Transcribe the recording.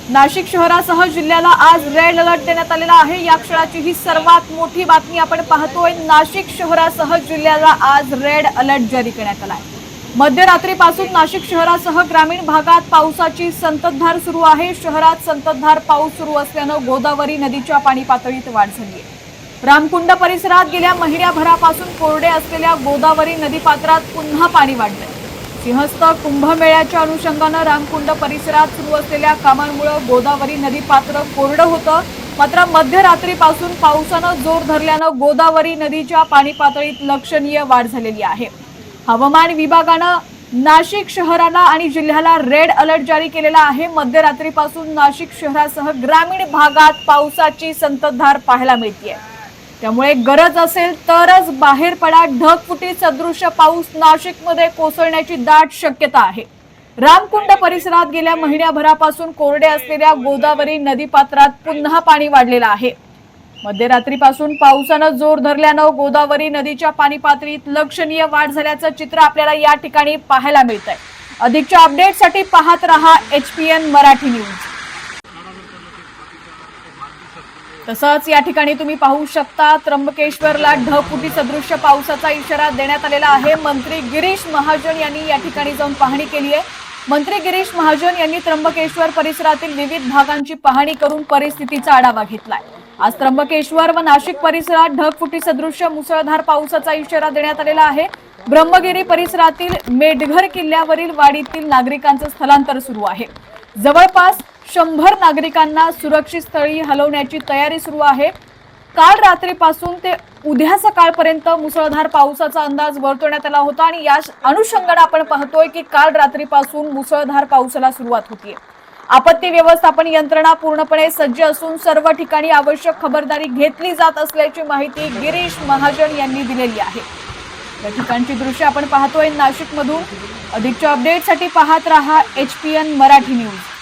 नाशिक शहरासह जिल्ह्याला आज रेड अलर्ट देण्यात आलेला आहे। या क्षणाची ही सर्वात मोठी बातमी आपण पाहतोय। नाशिक शहरासह जिल्ह्याला आज रेड अलर्ट जारी करण्यात आला आहे। मध्यरात्रीपासून नाशिक शहरासह ग्रामीण भागात पावसाची संततधार सुरू आहे। शहरात संततधार पाऊस सुरू असल्याने गोदावरी नदीच्या पाणी पातळीत वाढ झाली आहे। रामकुंड परिसरात गेल्या महिन्याभरापासून कोरडे असलेल्या गोदावरी नदीपात्रात पुन्हा पाणी वाढले। सिंहस्थ कुंभमेळ्याच्या अनुषंगाने रामकुंड परिसरात सुरू असलेल्या कामांमुळे गोदावरी नदीपात्र कोरडं होतं। मात्र मध्यरात्रीपासून पावसानं जोर धरल्याने गोदावरी नदीच्या पाणी पातळीत लक्षणीय वाढ झालेली आहे। हवामान विभागाने नाशिक शहराला आणि जिल्ह्याला रेड अलर्ट जारी केलेला आहे। मध्यरात्रीपासून नाशिक शहरासह ग्रामीण भागात पावसाची संततधार पाहायला मिळते। त्यामुळे गरज असेल तरच बाहेर पडा। ढगफुटी सदृश पाऊस नाशिकमध्ये कोसळण्याची दाट शक्यता आहे। रामकुंड परिसरात गेल्या महिन्याभरापासून कोरडे असलेल्या गोदावरी नदीपात्रात पुन्हा पाणी वाढलेलं आहे। मध्यरात्रीपासून पावसानं जोर धरल्याने गोदावरी नदीच्या पाणी पातळीत लक्षणीय वाढ झाल्याचं चित्र आपल्याला या ठिकाणी पाहायला मिळतंय। अधिकच्या अपडेटसाठी पाहत रहा HPN मराठी न्यूज। तसंच या ठिकाणी तुम्ही पाहू शकता त्र्यंबकेश्वरला ढगफुटी सदृश पावसाचा इशारा देण्यात आलेला आहे। मंत्री गिरीश महाजन यांनी या ठिकाणी जाऊन पाहणी केली आहे। मंत्री गिरीश महाजन यांनी त्र्यंबकेश्वर परिसरातील विविध भागांची पाहणी करून परिस्थितीचा आढावा घेतलाय। आज त्र्यंबकेश्वर व नाशिक परिसरात ढगफुटी सदृश मुसळधार पावसाचा इशारा देण्यात आलेला आहे। ब्रह्मगिरी परिसरातील मेढघर किल्ल्यावरील वाडीतील नागरिकांचं स्थलांतर सुरू आहे। जवळपास 100 नागरिकांना सुरक्षित स्थळी हलवण्याची तयारी सुरू आहे। काल रात्रीपासून ते उद्या सकाळपर्यंत मुसळधार पावसाचा अंदाज वर्तवण्यात आला होता आणि या अनुषंगाने आपण पाहतोय की काल रात्रीपासून मुसळधार पावसाला सुरुवात होतीये। आपत्ती व्यवस्थापन यंत्रणा पूर्णपणे सज्ज असून सर्व ठिकाणी आवश्यक खबरदारी घेतली जात असल्याची माहिती गिरीश महाजन यांनी दिलेली आहे। या ठिकाणची दृश्य आपण पाहतोय नाशिकमधून। अधिकच्या अपडेटसाठी पाहत रहा HPN मराठी न्यूज।